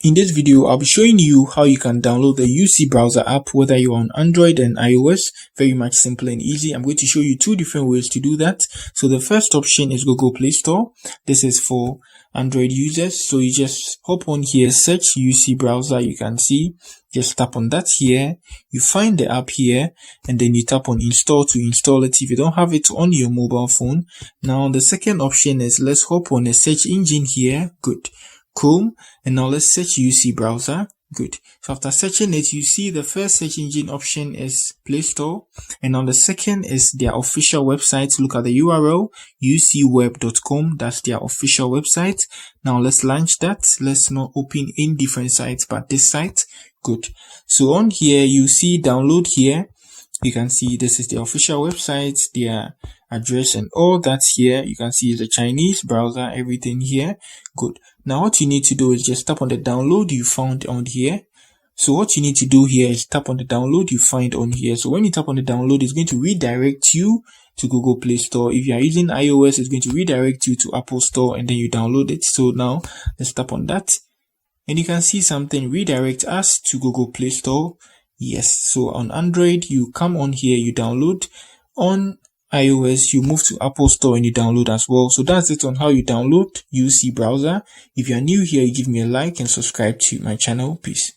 In this video, I'll be showing you how you can download the UC Browser app, whether you're on Android and iOS. Very much simple and easy. I'm going to show you two different ways to do that. So the first option is Google Play Store. This is for Android users. So you just hop on here, search UC Browser. You can see, just tap on that here. You find the app here, and then you tap on install to install it if you don't have it on your mobile phone. Now the second option is, let's hop on a search engine here. Good. Chrome, and now let's search UC Browser. Good. So after searching it, you see the first search engine option is Play Store, and now the second is their official website. Look at the URL, ucweb.com. That's their official website. Now let's launch that. Let's not open in different sites, but this site. Good. So on here, you see download here. You can see this is the official website, their address and all that's here. You can see the Chinese browser, everything here. Good. Now what you need to do is just tap on the download you found on here. So what you need to do here is tap on the download you find on here. So when you tap on the download, it's going to redirect you to Google Play Store. If you are using iOS, it's going to redirect you to Apple Store, and then you download it. So now let's tap on that, and you can see something redirect us to Google Play Store. Yes, so on Android, you come on here, you download. On iOS, you move to Apple Store and you download as well. So that's it on how you download UC Browser. If you are new here, you give me a like and subscribe to my channel. Peace.